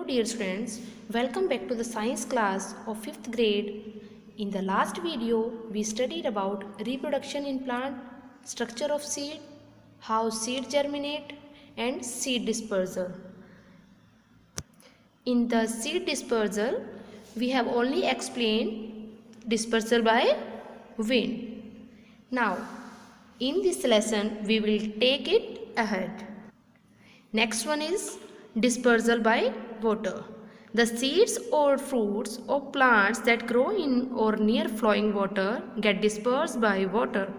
Dear students, welcome back to the science class of 5th grade. In the last video, we studied about reproduction in plant, structure of seed, how seed germinate and seed dispersal. In the seed dispersal, we have only explained dispersal by wind. Now, in this lesson, we will take it ahead. Next one is dispersal by water. The seeds or fruits of plants that grow in or near flowing water get dispersed by water.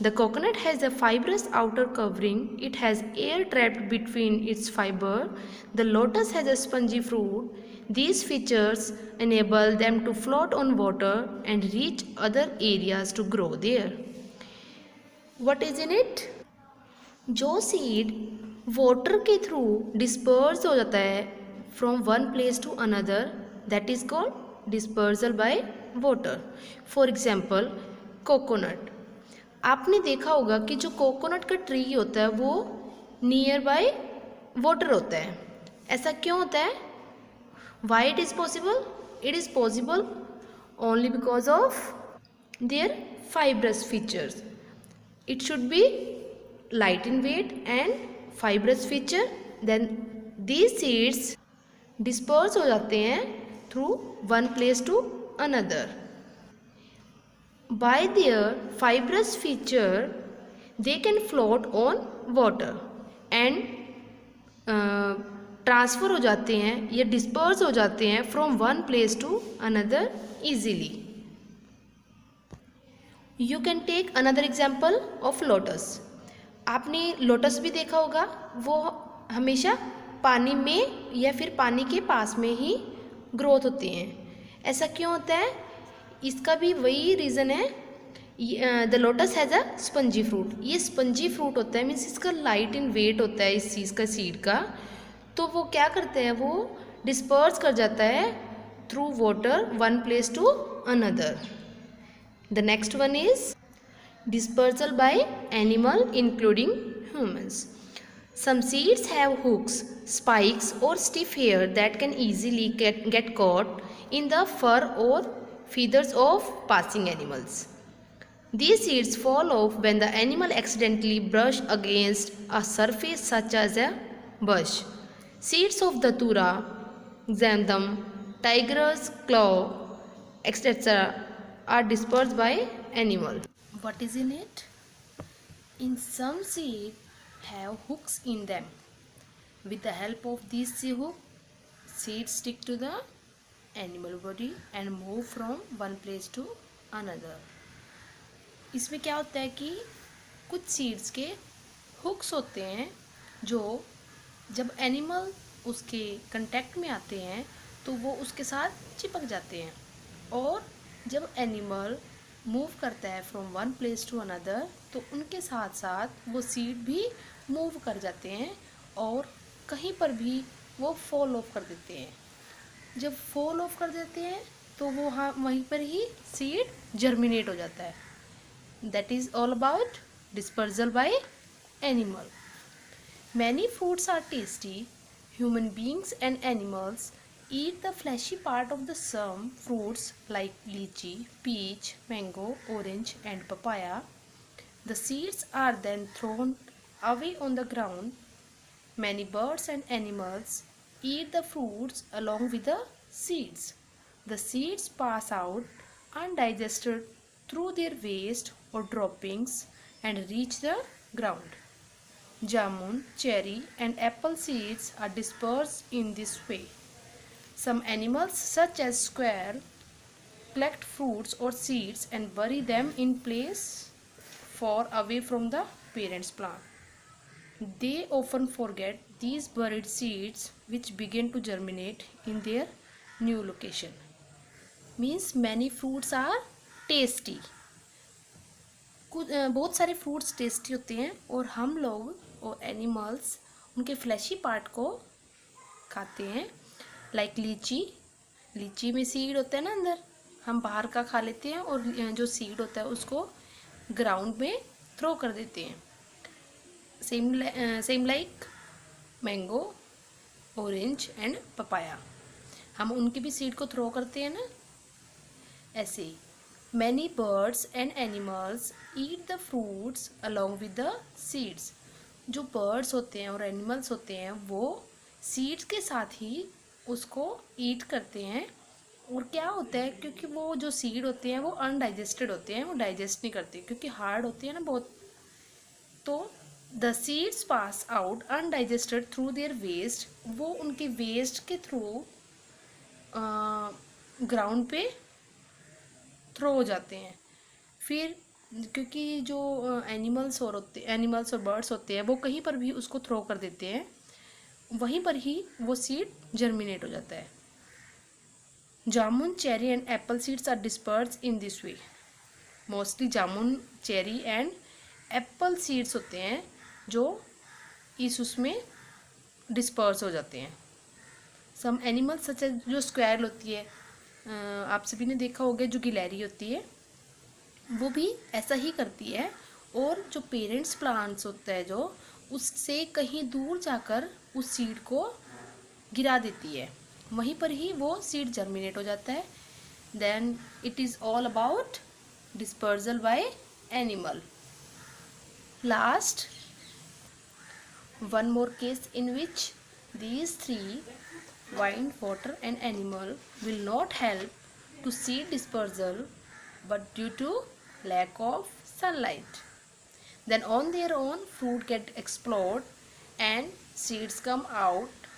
The coconut has a fibrous outer covering. It has air trapped between its fiber. The lotus has a spongy fruit. These features enable them to float on water and reach other areas to grow there. What is in it? जो seed water के through disperse हो जाता है from one place to another, that is called dispersal by water. For example coconut. आपने देखा होगा कि जो कोकोनट का ट्री होता है वो नियर बाय वाटर होता है. ऐसा क्यों होता है? Why it is possible? It is possible only because of their fibrous features. It should be light in weight and fibrous feature. Then these seeds disperse हो जाते हैं through one place to another. By their fibrous feature, they can float on water and transfer हो जाते हैं या disperse हो जाते हैं from one place to another easily. You can take another example of lotus. आपने लोटस भी देखा होगा, वो हमेशा पानी में या फिर पानी के पास में ही ग्रोथ होती हैं. ऐसा क्यों होता है? इसका भी वही रीज़न है. The lotus has a spongy fruit. ये स्पंजी फ्रूट होता है, मीन्स इसका लाइट इन वेट होता है इस चीज़ का, सीड का. तो वो क्या करते हैं, वो डिस्पर्स कर जाता है through water one place to another. The next one is dispersal by animal including humans. Some seeds have hooks, spikes or stiff hair that can easily get caught in the fur or feathers of passing animals. These seeds fall off when the animal accidentally brush against a surface such as a bush. Seeds of the datura, xanthan, tiger's claw, etc. are dispersed by animal. What is in it? In some seed have hooks in them. With the help of these seeds stick to the animal body and move from one place to another. इसमें क्या होता है कि कुछ seeds के hooks होते हैं जो जब एनिमल उसके कांटेक्ट में आते हैं तो वो उसके साथ चिपक जाते हैं, और जब एनिमल मूव करता है from one place to another तो उनके साथ साथ वो सीड भी मूव कर जाते हैं और कहीं पर भी वो फॉल ऑफ कर देते हैं. जब फॉल ऑफ कर देते हैं तो वो वहीं पर ही सीड जर्मिनेट हो जाता है. That is all about dispersal by animal. Many fruits are tasty. Human beings and animals eat the fleshy part of the some fruits like lychee, peach, mango, orange and papaya. The seeds are then thrown away on the ground. Many birds and animals eat the fruits along with the seeds. The seeds pass out undigested through their waste or droppings and reach the ground. Jamun, cherry and apple seeds are dispersed in this way. Some animals such as squirrel collect fruits or seeds and bury them in place far away from the parent plant. They often forget these buried seeds which begin to germinate in their new location. Means many fruits are tasty. बहुत सारे fruits tasty होते हैं और हम लोग और animals उनके flashy part को खाते हैं. लाइक लीची में सीड होता है ना अंदर, हम बाहर का खा लेते हैं और जो सीड होता है उसको ग्राउंड में थ्रो कर देते हैं. Same like mango, orange and papaya, हम उनकी भी सीड को थ्रो करते हैं ना। ऐसे many birds and animals eat the fruits along with the seeds, जो बर्ड्स होते हैं और एनिमल्स होते हैं वो सीड्स के साथ ही उसको ईट करते हैं। और क्या होता है, क्योंकि वो जो सीड होते हैं वो अनडाइजेस्टेड होते हैं, वो डाइजेस्ट नहीं करते क्योंकि हार्ड होते हैं ना बहुत, तो the seeds pass out undigested through their waste, वो उनके वेस्ट के थ्रू ग्राउंड पे थ्रो हो जाते हैं। फिर क्योंकि जो एनिमल्स और बर्ड्स होते हैं वो कहीं पर भी उसको थ्रो कर देते हैं, वहीं पर ही वो सीड जर्मिनेट हो जाता है। Jamun, cherry and apple seeds are disperse in this way. Mostly jamun, cherry and apple seeds होते हैं जो इस उसमें डिस्पर्स हो जाते हैं। सम एनिमल्स सच एज, जो स्क्वैरल होती है, आप सभी ने देखा होगा, जो गिलहरी होती है वो भी ऐसा ही करती है। और जो पेरेंट्स प्लांट्स होता है जो, उससे कहीं दूर जाकर उस सीड को गिरा देती है, वहीं पर ही वो सीड जर्मिनेट हो जाता है। Then it is all about dispersal by animal. Last, one more case in which these three, wind, water and animal, will not help to seed dispersal but due to lack of sunlight, then on their own fruit get explode and seeds come out.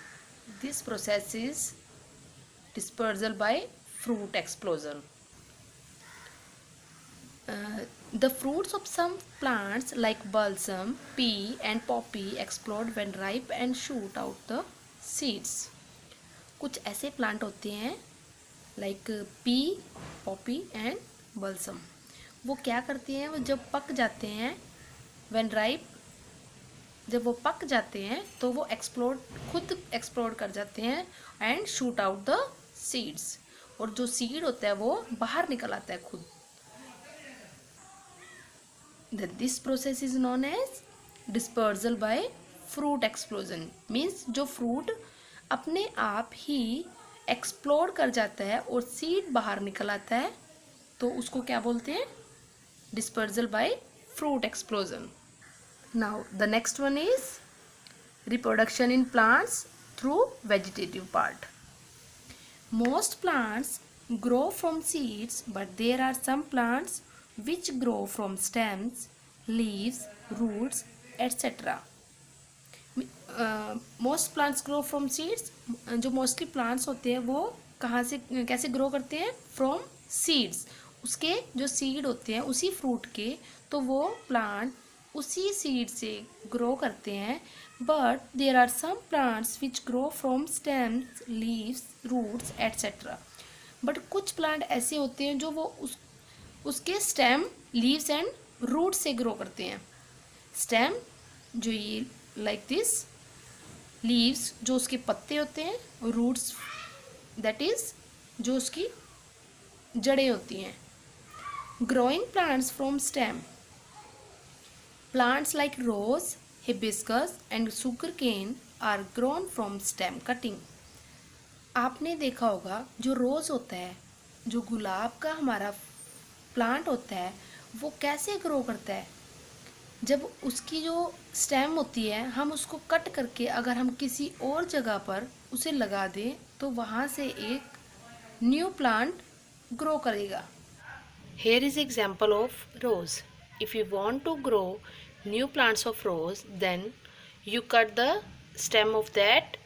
This process is dispersal by fruit explosion. The fruits of some plants like balsam, pea and poppy explode when ripe and shoot out the seeds. कुछ ऐसे plant होते हैं like P, Poppy and balsam, वो क्या करते हैं, वो जब पक जाते हैं, when ripe, जब वो पक जाते हैं तो वो खुद एक्सप्लोड कर जाते हैं and shoot out the seeds, और जो सीड होता है वो बाहर निकल आता है खुद। This process is known as dispersal by fruit explosion, means जो फ्रूट अपने आप ही एक्सप्लोड कर जाता है और सीड बाहर निकल आता है, तो उसको क्या बोलते हैं, dispersal by fruit explosion. Now the next one is reproduction in plants through vegetative part. Most plants grow from seeds, but there are some plants which grow from stems, leaves, roots, etc. Most plants grow from seeds. जो mostly plants होते हैं वो कहाँ से कैसे grow करते हैं, from seeds, उसके जो सीड होते हैं उसी फ्रूट के, तो वो प्लांट उसी सीड से ग्रो करते हैं। But there are some plants which grow from stems, leaves, roots etcetera. But कुछ प्लांट ऐसे होते हैं जो वो उसके स्टेम, लीव्स एंड रूट से ग्रो करते हैं। स्टेम जो ये लाइक दिस, लीव्स जो उसके पत्ते होते हैं, रूट्स दैट इज जो उसकी जड़ें होती हैं। Growing plants from stem, plants like rose, hibiscus and sugar cane are grown from stem cutting. आपने देखा होगा जो रोज़ होता है, जो गुलाब का हमारा प्लांट होता है, वो कैसे ग्रो करता है, जब उसकी जो स्टेम होती है हम उसको कट करके अगर हम किसी और जगह पर उसे लगा दें तो वहाँ से एक न्यू प्लांट ग्रो करेगा। Here is example of rose. If you want to grow new plants of rose, then you cut the stem of that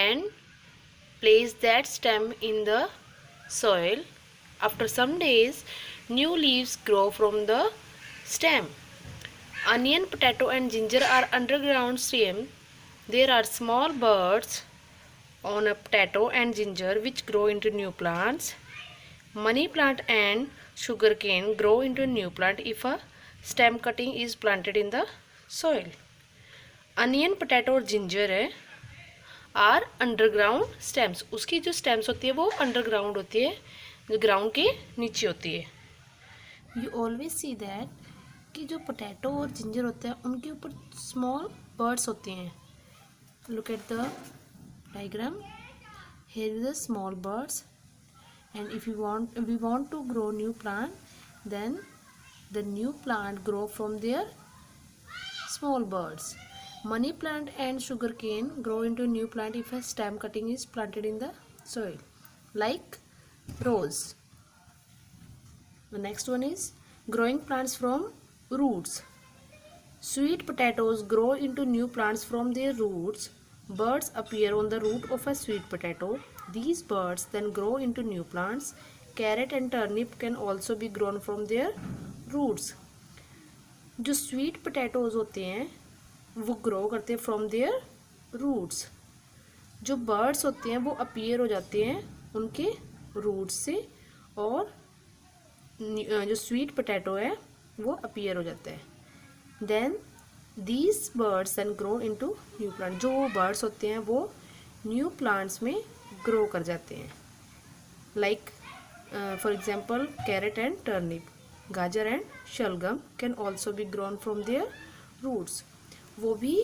and place that stem in the soil. After some days, new leaves grow from the stem. Onion, potato and ginger are underground stem. There are small buds on a potato and ginger which grow into new plants. Money plant and sugarcane grow into a new plant if a stem cutting is planted in the soil. Onion, potato और ginger है are underground stems, उसकी जो stems होती है वो underground होती है, जो ग्राउंड के नीचे होती है। यू ऑलवेज सी दैट कि जो पोटैटो और जिंजर होते हैं उनके ऊपर स्मॉल बर्ड्स होते हैं। Look at the diagram. Here is the small birds, and if we want to grow new plant, then the new plant grow from their small birds. Money plant and sugar cane grow into new plant if a stem cutting is planted in the soil, like rose. The next one is growing plants from roots. Sweet potatoes grow into new plants from their roots. Birds appear on the root of a sweet potato. These birds then grow into new plants. Carrot and turnip can also be grown from their roots. जो sweet potatoes होते हैं वो grow करते हैं from their roots. जो birds होते हैं वो अपीयर हो जाते हैं उनके रूट्स से, और जो स्वीट पोटैटो है वो अपीयर हो जाता है. Then these birds then grow into new plant. जो बर्ड्स होते हैं वो न्यू प्लांट्स में ग्रो कर जाते हैं. Like for example carrot and turnip, गाजर एंड शलगम can also be grown from their roots. वो भी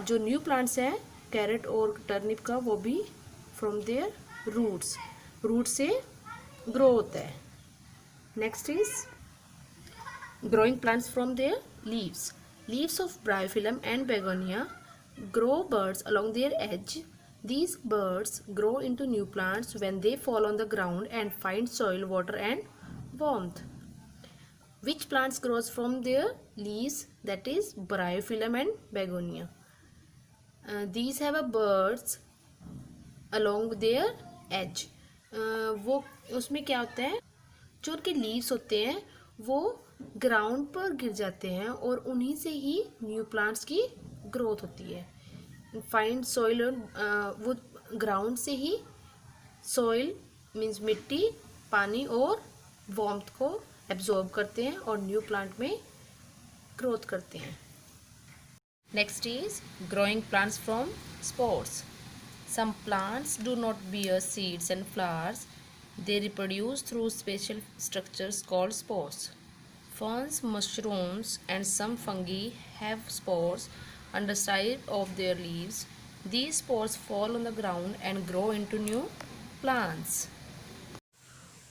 जो न्यू प्लांट्स हैं कैरेट और टर्निप का, वो भी फ्रॉम देयर रूट्स, रूट से ग्रो होता है. Next is growing plants from their leaves. Leaves of bryophyllum and begonia grow birds along their edge. These birds grow into new plants when they fall on the ground and find soil, water and warmth. Which plants grows from their leaves? That is bryophyllum and begonia. These have a birds along their edge. वो उसमें क्या होता है, जो उनके leaves होते हैं वो ग्राउंड पर गिर जाते हैं और उन्हीं से ही न्यू प्लांट्स की ग्रोथ होती है. फाइंड सॉइल, वो ग्राउंड से ही सॉइल मीन्स मिट्टी, पानी और वार्मथ को एब्जॉर्ब करते हैं और न्यू प्लांट में ग्रोथ करते हैं. Next is growing plants from spores. Some plants do not bear seeds and flowers. They reproduce through special structures called spores. Ferns, mushrooms and some fungi have spores underside of their leaves. These spores fall on the ground and grow into new plants.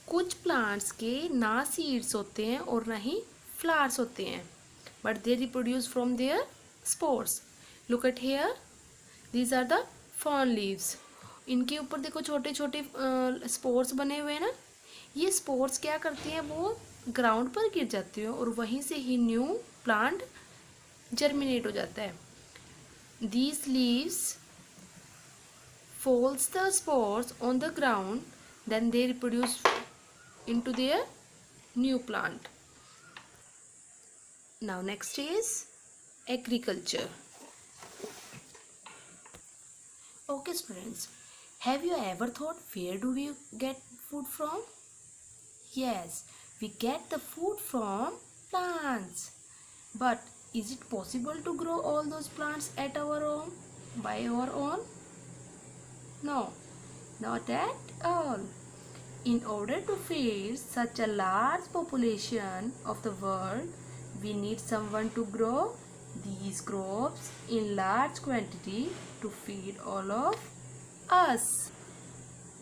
कुछ plants के ना seeds होते हैं और ना ही flowers होते हैं, but they reproduce from their spores. Look at here, these are the fern leaves. इनके ऊपर देखो छोटे छोटे स्पोर्स बने हुए हैं ना. ये स्पोर्स क्या करती हैं, वो ग्राउंड पर गिर जाती हैं और वहीं से ही न्यू प्लांट जर्मिनेट हो जाता है. These leaves folds the spores on the ground, then they reproduce into their new plant. Now next is agriculture. Okay students, have you ever thought where do we get food from? Yes, we get the food from plants. But is it possible to grow all those plants at our home by our own? No, not at all. In order to feed such a large population of the world, we need someone to grow these crops in large quantity to feed all of us.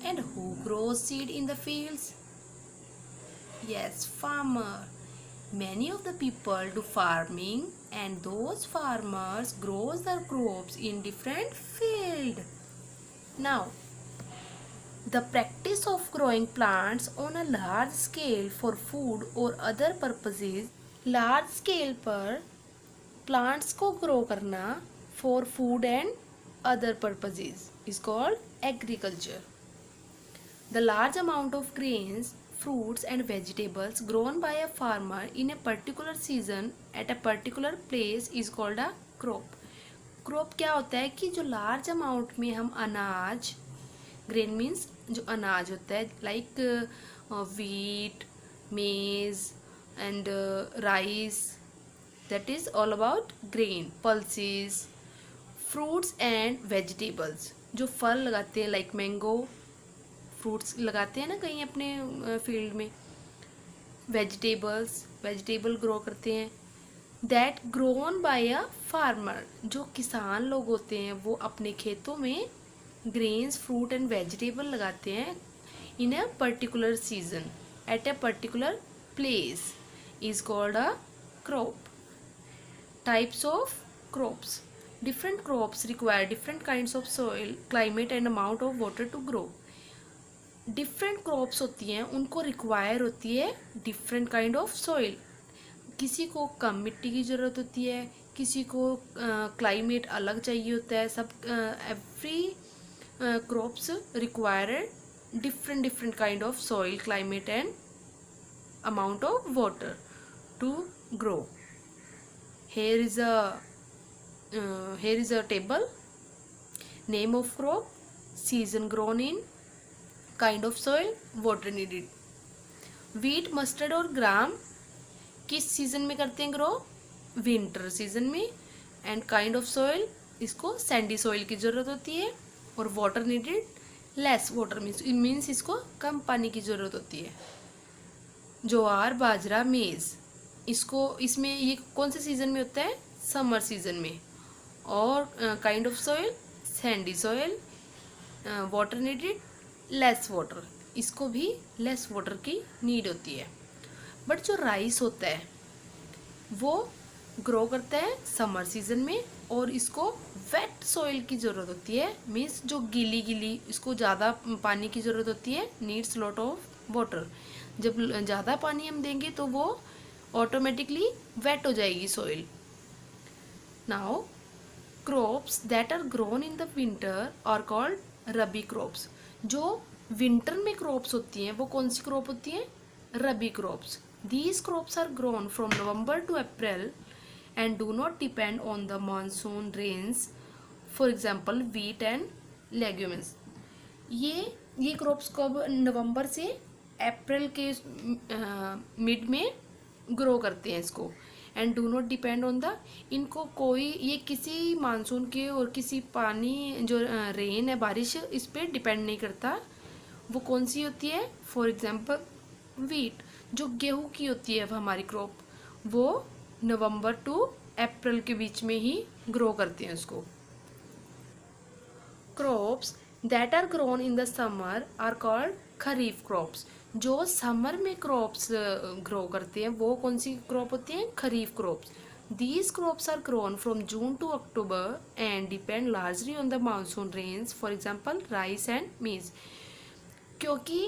And who grows seed in the fields? Yes, farmer. Many of the people do farming, and those farmers grows their crops in different field. Now, the practice of growing plants on a large scale for food or other purposes, large scale पर plants को grow करना for food and other purposes is called agriculture. The large amount of grains, fruits and vegetables grown by a farmer in a particular season at a particular place is called a crop. Crop क्या होता है कि जो large amount में हम अनाज, grain means जो अनाज होता है like wheat, maize and rice, that is all about grain. Pulses, fruits and vegetables, जो फल लगाते हैं like mango, फ्रूट्स लगाते हैं ना कहीं अपने फील्ड में. वेजिटेबल ग्रो करते हैं. That grown by a farmer, जो किसान लोग होते हैं वो अपने खेतों में ग्रेन्स, फ्रूट एंड वेजिटेबल लगाते हैं in a particular season at a particular place is called a crop. Types of crops. Different crops require different kinds of soil, climate and amount of water to grow. Different crops होती हैं, उनको require होती है different kind of soil. किसी को कम मिट्टी की ज़रूरत होती है, किसी को climate अलग चाहिए होता है. सब every crops require different kind of soil, climate and amount of water to grow. Here is a table. Name of crop, season grown in, kind of soil, water needed. Wheat, mustard और ग्राम किस season में करते हैं grow? Winter season में. And kind of soil, इसको Sandy soil की ज़रूरत होती है. और water needed, less water means इसको कम पानी की ज़रूरत होती है. ज्वार, बाजरा, मेज़, इसमें ये कौन से सीज़न में होता है? समर सीज़न में. और kind of soil, Sandy soil. Water needed, less water, इसको भी लेस वाटर की नीड होती है. बट जो राइस होता है वो ग्रो करता है समर सीज़न में और इसको वेट सॉइल की ज़रूरत होती है. मीन्स जो गीली इसको ज़्यादा पानी की ज़रूरत होती है. Needs lot of water. जब ज़्यादा पानी हम देंगे तो वो ऑटोमेटिकली वेट हो जाएगी soil. Now crops that are grown in the winter are called rabi crops. जो विंटर में क्रॉप्स होती हैं वो कौन सी क्रॉप होती हैं? Rabi crops. These crops are grown from November to April and do not depend on the monsoon rains. For example, wheat and legumes. ये क्रॉप्स कब? नवंबर से अप्रैल के मिड में ग्रो करते हैं इसको. And do not depend on the, इनको कोई, ये किसी मानसून के और किसी पानी जो रेन है, बारिश, इस पर डिपेंड नहीं करता. वो कौन सी होती है? फॉर एग्जाम्पल वीट, जो गेहूँ की होती है हमारी क्रॉप, वो नवंबर टू अप्रैल के बीच में ही ग्रो करते हैं उसको. Crops that are grown in the summer are called kharif crops. जो समर में क्रॉप्स ग्रो करते हैं वो कौन सी क्रॉप होती हैं? Kharif crops. These crops are grown from June to October and depend largely on the monsoon rains. For example rice and maize. क्योंकि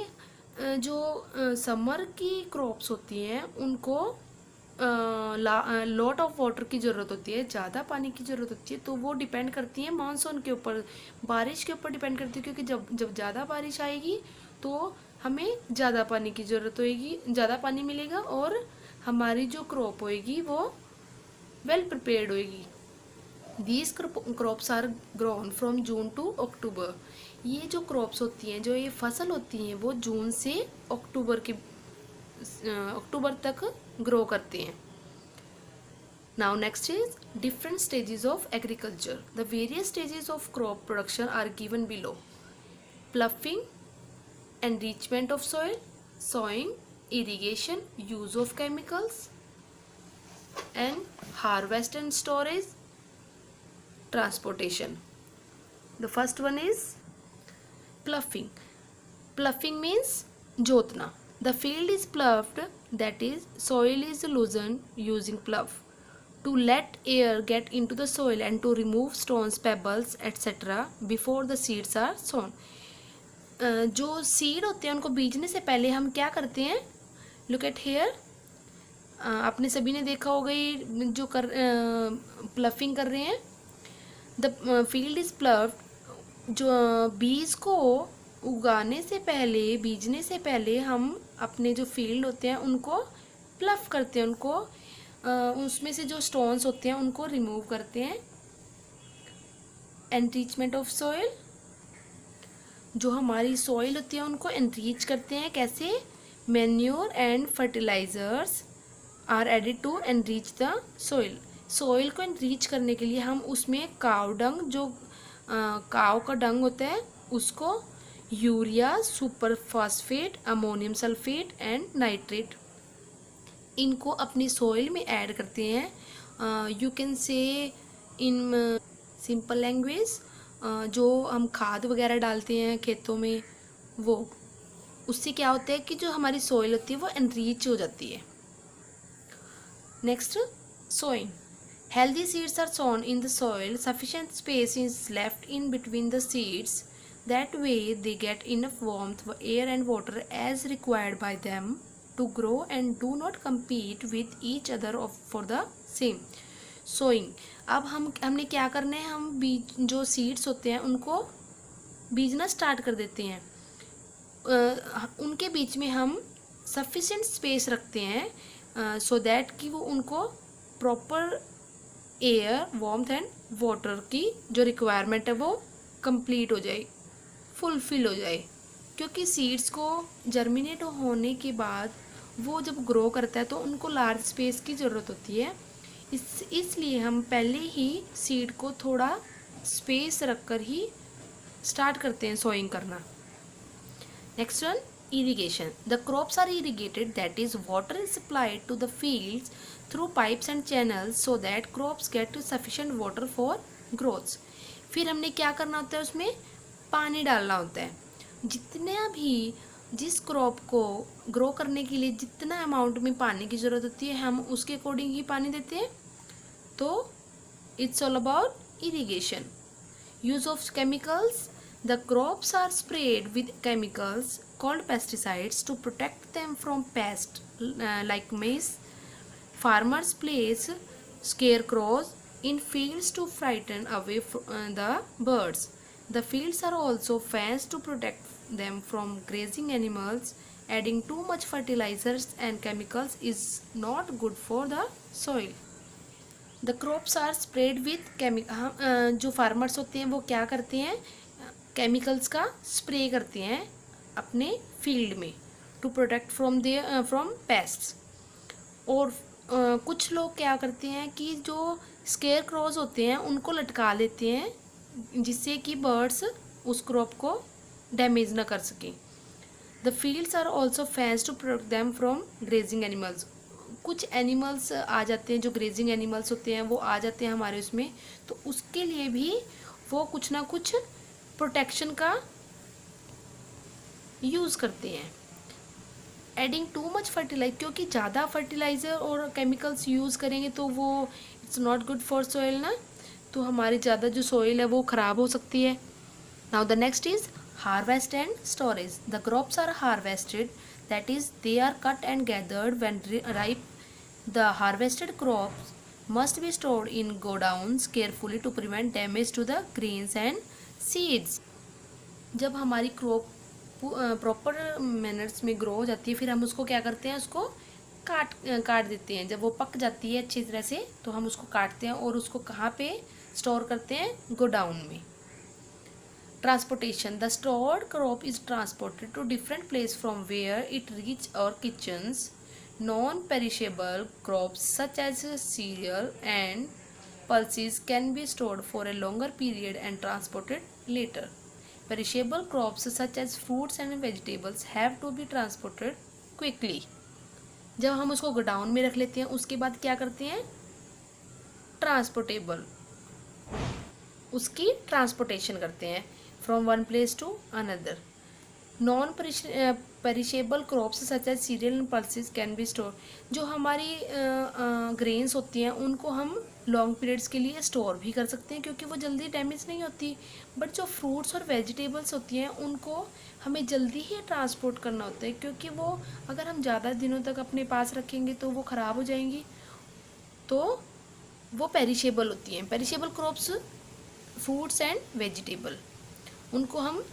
जो समर की क्रॉप्स होती हैं उनको लॉट ऑफ वाटर की ज़रूरत होती है, ज़्यादा पानी की ज़रूरत होती है. तो वो डिपेंड करती है मानसून के ऊपर, बारिश के ऊपर डिपेंड करती है. क्योंकि जब ज़्यादा बारिश आएगी तो हमें ज़्यादा पानी की ज़रूरत होएगी, ज़्यादा पानी मिलेगा और हमारी जो क्रॉप होएगी वो वेल प्रिपेयर्ड होएगी. These crops are grown from June to October. ये जो क्रॉप्स होती हैं, जो ये फसल होती हैं, वो जून से अक्टूबर तक ग्रो करते हैं. Now next is different stages of agriculture. The various stages of crop production are given below. Ploughing, enrichment of soil, sowing, irrigation, use of chemicals, and harvest and storage, transportation. The first one is ploughing. Ploughing means जोतना. The field is ploughed, that is, soil is loosened using plough to let air get into the soil and to remove stones, pebbles, etc. before the seeds are sown. जो seed होते हैं उनको बीजने से पहले हम क्या करते हैं? Look at here. आपने सभी ने देखा होगा ये जो प्लफिंग कर रहे हैं. The field is ploughed. जो बीज को उगाने से पहले, बीजने से पहले हम अपने जो फील्ड होते हैं उनको प्लफ करते हैं, उनको उसमें से जो स्टोन्स होते हैं उनको रिमूव करते हैं. एनरिचमेंट ऑफ सॉइल, जो हमारी सॉइल होती है उनको एनरिच करते हैं. कैसे? Manure and fertilizers are added to enrich the soil. Soil को एनरिच करने के लिए हम उसमें काव डंग, जो काव का डंग होता है, उसको urea, super phosphate, ammonium sulphate and nitrate, इनको अपनी सॉइल में ऐड करते हैं. You can say in simple language, जो हम खाद वगैरह डालते हैं खेतों में, वो उससे क्या होता है कि जो हमारी सॉइल होती है वो एनरीच हो जाती है। Next, sowing. Healthy seeds are sown in the soil, sufficient space is left in between the seeds, that way they get enough warmth, air and water as required by them to grow and do not compete with each other for the same. Sowing. अब हमने क्या करना है, हम बीज जो seeds होते हैं उनको बीजना स्टार्ट कर देते हैं। उनके बीच में हम सफिशिएंट स्पेस रखते हैं सो दैट कि वो उनको proper air, warmth and water की जो रिक्वायरमेंट है वो कंप्लीट हो जाए, फुलफिल हो जाए। क्योंकि सीड्स को जर्मिनेट होने के बाद वो जब ग्रो करता है तो उनको लार्ज स्पेस की ज़रूरत होती है। इसलिए हम पहले ही सीड को थोड़ा स्पेस रखकर ही स्टार्ट करते हैं सोइंग करना। Next one, irrigation. The crops are irrigated, that is water is supplied to the fields through pipes and channels so that crops get sufficient water for growth. फिर हमने क्या करना होता है, उसमें पानी डालना होता है। जितना भी जिस क्रॉप को ग्रो करने के लिए जितना अमाउंट में पानी की ज़रूरत होती है हम उसके अकॉर्डिंग ही पानी देते हैं। तो it's all about irrigation. Use of chemicals. The crops are sprayed with chemicals called pesticides to protect them from pests like maize. Farmers place scarecrows in fields to frighten away the birds. The fields are also fenced to protect them from grazing animals. Adding too much fertilizers and chemicals is not good for the soil. The crops are sprayed with chemicals. जो farmers होते हैं वो क्या करते हैं, chemicals का spray करते हैं अपने फील्ड में टू प्रोटेक्ट फ्रॉम पेस्ट्स। और कुछ लोग क्या करते हैं कि जो स्केयर क्रॉज होते हैं उनको लटका लेते हैं जिससे कि बर्ड्स उस क्रॉप को डैमेज ना कर सकें। The fields are also fenced to protect them from grazing animals. कुछ एनिमल्स आ जाते हैं, जो ग्रेजिंग एनिमल्स होते हैं वो आ जाते हैं हमारे उसमें, तो उसके लिए भी वो कुछ ना कुछ प्रोटेक्शन का यूज़ करते हैं। एडिंग टू मच फर्टिलाइजर, क्योंकि ज़्यादा फर्टिलाइज़र और केमिकल्स यूज़ करेंगे तो वो it's not good for soil ना, तो हमारी ज़्यादा जो सॉइल है वो ख़राब हो सकती है। Now the next is harvest and storage. The crops are harvested, that is they are cut and gathered when ripe. The harvested crops must be stored in godowns carefully to prevent damage to the grains and seeds. जब हमारी crop proper manners में grow हो जाती है फिर हम उसको क्या करते हैं, उसको काट देते हैं। जब वो पक जाती है अच्छी तरह से तो हम उसको काटते हैं और उसको कहाँ पे स्टोर करते हैं, गोडाउन में। Transportation. The stored crop is transported to different place from where it reach our kitchens. Non-perishable crops such as cereal and pulses can be stored for a longer period and transported later. Perishable crops such as fruits and vegetables have to be transported quickly. जब हम उसको godown में रख लेते हैं उसके बाद क्या करते हैं, ट्रांसपोर्टेबल उसकी ट्रांसपोर्टेशन करते हैं from one place to another. Non perishable crops such as cereal and pulses can be store. जो हमारी ग्रेन्स होती हैं उनको हम लॉन्ग पीरियड्स के लिए स्टोर भी कर सकते हैं क्योंकि वो जल्दी डैमेज नहीं होती। बट जो फ्रूट्स और वेजिटेबल्स होती हैं उनको हमें जल्दी ही ट्रांसपोर्ट करना होता है क्योंकि वो अगर हम ज़्यादा दिनों तक अपने पास रखेंगे तो वो ख़राब हो जाएंगी, तो वो पेरिशेबल होती हैं। Perishable crops fruits and vegetable उनको हम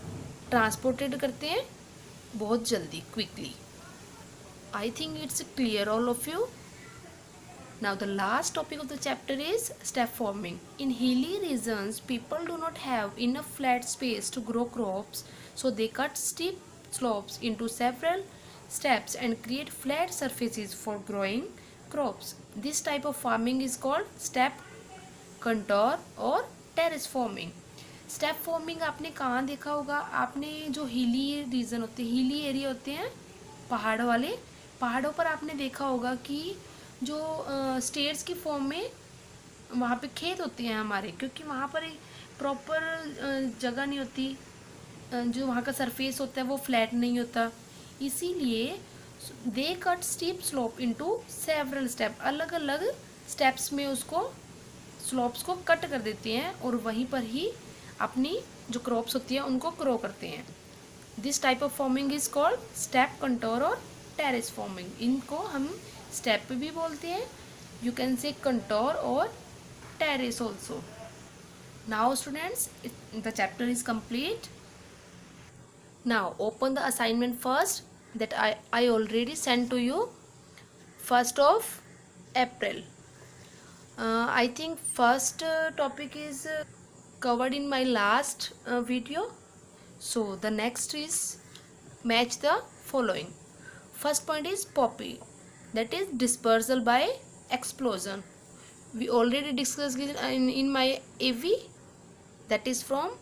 ट्रांसपोर्टेड करते हैं बहुत जल्दी, quickly. I think it's clear all of you. Now the last topic of the chapter is step farming. In hilly regions people do not have enough flat space to grow crops, so they cut steep slopes into several steps and create flat surfaces for growing crops. This type of farming is called step, contour और terrace farming. Step forming आपने कहाँ देखा होगा, आपने जो hilly region होते हैं, hilly area होते हैं पहाड़ वाले, पहाड़ों पर आपने देखा होगा कि जो स्टेयर्स की फॉर्म में वहाँ पे खेत होते हैं हमारे, क्योंकि वहाँ पर प्रॉपर जगह नहीं होती, जो वहाँ का सरफेस होता है वो फ्लैट नहीं होता, इसीलिए they cut steep slope into several step, अलग अलग स्टेप्स में उसको स्लोप्स को कट कर देते हैं और वहीं पर ही अपनी जो क्रॉप्स होती है उनको ग्रो करते हैं। This type of forming is called step contour और टेरेस फॉर्मिंग। इनको हम स्टेप भी बोलते हैं, यू कैन से कंटोर और terrace also. Now students, the chapter is complete. Now open the assignment first that I already sent to you 1st of April. I think first topic is covered in my last video. So the next is match the following. First point is poppy, that is dispersal by explosion. We already discussed it in my AV, that is from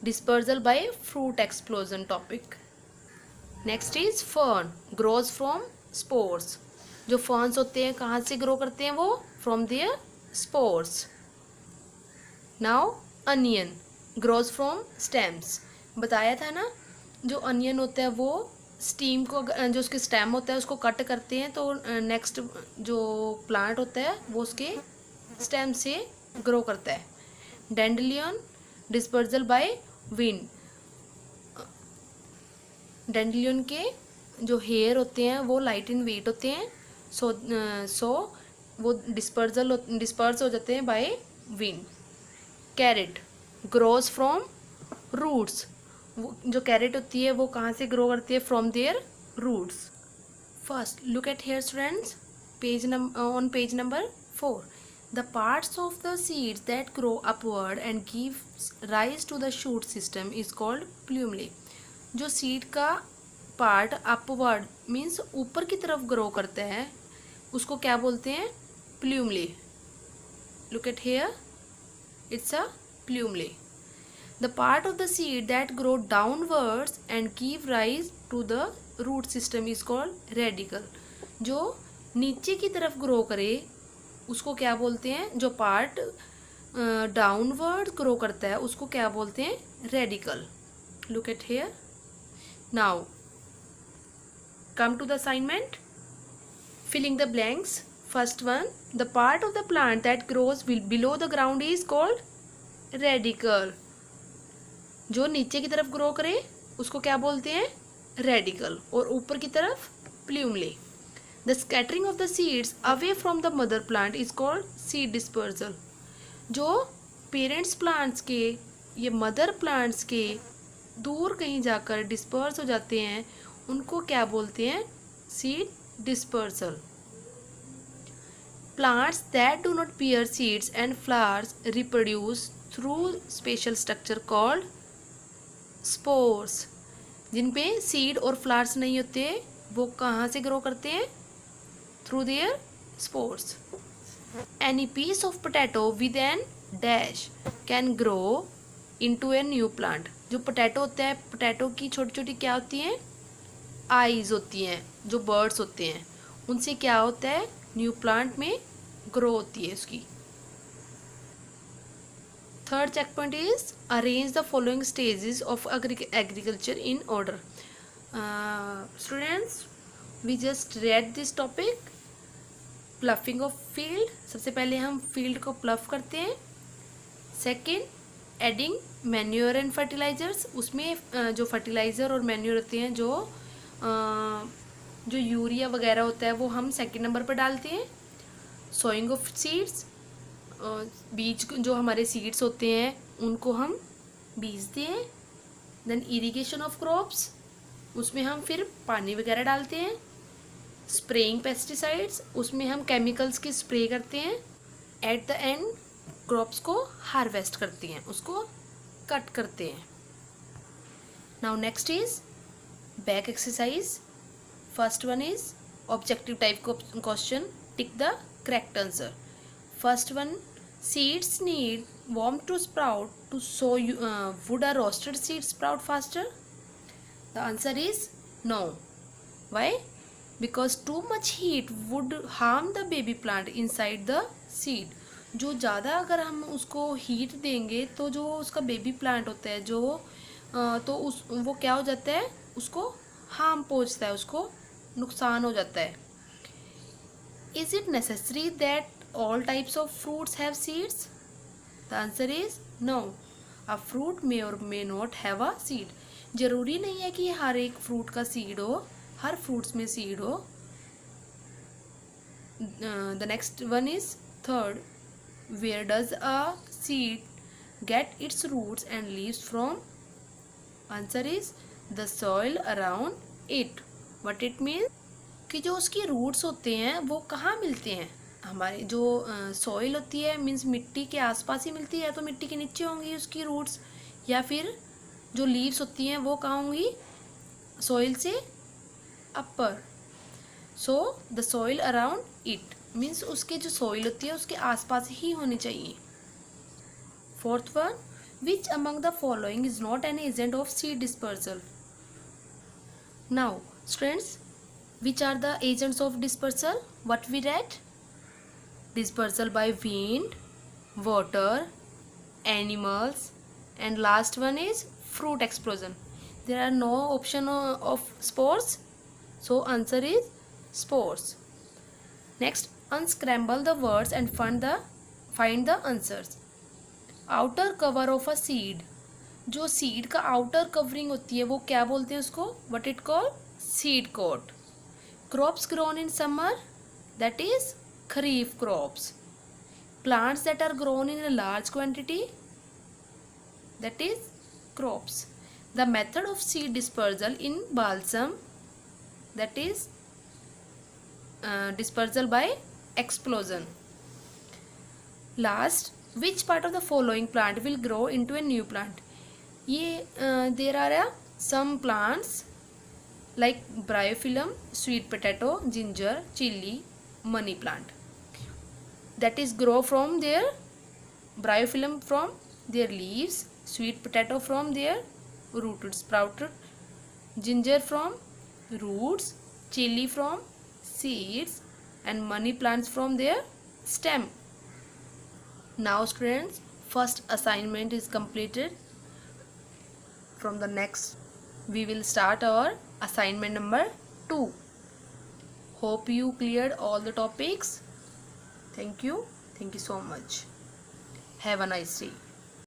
dispersal by fruit explosion topic. Next is fern, grows from spores. जो ferns होते हैं कहाँ से grow करते हैं वो? From their spores. Now onion grows from stems. बताया था ना, जो onion होता है वो स्टीम को, जो उसके स्टेम होता है उसको कट करते हैं तो नेक्स्ट जो प्लांट होता है वो उसके स्टेम से ग्रो करता है. डेंडलियन डिस्पर्जल बाय विंड. डेंडलियन के जो हेयर होते हैं वो लाइट इन वेट होते हैं, सो वो डिस्पर्स हो जाते हैं by wind. Carrot grows from roots. जो कैरेट होती है वो कहाँ से ग्रो करती है? From their roots. First look at here students, on page number 4. The parts of the seeds that grow upward and give rise to the shoot system is called plumule. जो seed का part upward means ऊपर की तरफ grow करते हैं उसको क्या बोलते हैं? Plumule. Look at here, it's a plumule. The part of the seed that grow downwards and give rise to the root system is called radicle. जो नीचे की तरफ ग्रो करे उसको क्या बोलते हैं? जो पार्ट डाउनवर्ड ग्रो करता है उसको क्या बोलते हैं? Radical. Look at here. Now come to the assignment. Filling the blanks. First one, the part of the plant that grows below the ground is called radical. जो नीचे की तरफ ग्रो करे उसको क्या बोलते हैं? रेडिकल. और ऊपर की तरफ plumule. The scattering of the seeds away from the mother plant is called seed dispersal. जो पेरेंट्स प्लांट्स के ये मदर प्लांट्स के दूर कहीं जाकर डिस्पर्स हो जाते हैं उनको क्या बोलते हैं? Seed dispersal. Plants that do not bear seeds and flowers reproduce through special structure called spores. जिन पे सीड और फ्लावर्स नहीं होते वो कहाँ से ग्रो करते हैं? Through their spores. Any piece of potato with an dash can grow into a new plant. जो पोटैटो होता है, पोटैटो की छोटी छोटी क्या होती हैं? आईज होती हैं. जो बर्ड्स होते हैं उनसे क्या होता है? न्यू प्लांट में ग्रो होती है उसकी. Third checkpoint is arrange the following stages of agriculture in order. Students, we just read this topic. Ploughing of field. सबसे पहले हम field को plough करते हैं. Second, adding manure and fertilizers. उसमें जो fertilizer और manure होते हैं, जो यूरिया वगैरह होता है वो हम सेकेंड नंबर पर डालते हैं. Sowing of seeds. बीज जो हमारे सीड्स होते हैं उनको हम बीजते हैं. देन इरिगेशन ऑफ क्रॉप्स, उसमें हम फिर पानी वगैरह डालते हैं. स्प्रेइंग पेस्टिसाइड्स, उसमें हम केमिकल्स की स्प्रे करते हैं. एट द एंड क्रॉप्स को हार्वेस्ट करते हैं, उसको कट करते हैं. Now next is back exercise. First one is objective type question. Tick the correct answer. First one, seeds need warmth to sprout. To sow, would a roasted seed sprout faster? The answer is no. Why? Because too much heat would harm the baby plant inside the seed. जो ज़्यादा अगर हम उसको heat देंगे तो जो उसका baby plant होता है जो तो उस वो क्या हो जाता है, उसको हार्म पहुंचता है, उसको नुकसान हो जाता है। Is it necessary that all types of fruits have seeds? The answer is no. A fruit may or may not have a seed. जरूरी नहीं है कि हर एक फ्रूट का सीड हो, हर फ्रूट्स में सीड हो। The next one is third, where does a seed get its roots and leaves from? Answer is the soil around it. What it means कि जो उसकी रूट्स होते हैं वो कहाँ मिलते हैं, हमारे जो सॉइल होती है मीन्स मिट्टी के आसपास ही मिलती है, तो मिट्टी के नीचे होंगी उसकी रूट्स, या फिर जो लीव्स होती हैं वो कहाँ होंगी, सॉइल से upper. So the soil around it means उसके जो सॉइल होती है उसके आसपास ही होनी चाहिए। Fourth one, which among the following is not an agent of seed dispersal? Now students, which are the agents of dispersal? What we read? Dispersal by wind, water, animals, and last one is fruit explosion. There are no option of spores, so answer is spores. Next, unscramble the words and find the answers. Outer cover of a seed, जो seed का outer covering होती है वो क्या बोलते हैं उसको? What it call? Seed coat. Crops grown in summer, that is kharif crops. Plants that are grown in a large quantity, that is crops. The method of seed dispersal in balsam, that is dispersal by explosion. Last, which part of the following plant will grow into a new plant? ये there are some plants like bryophyllum, sweet potato, ginger, chili, money plant, that is grow from their bryophyllum from their leaves, sweet potato from their rooted sprouted, ginger from roots, chili from seeds, and money plants from their stem. Now students, first assignment is completed. From the next we will start our assignment number 2. Hope you cleared all the topics. Thank you so much. Have a nice day.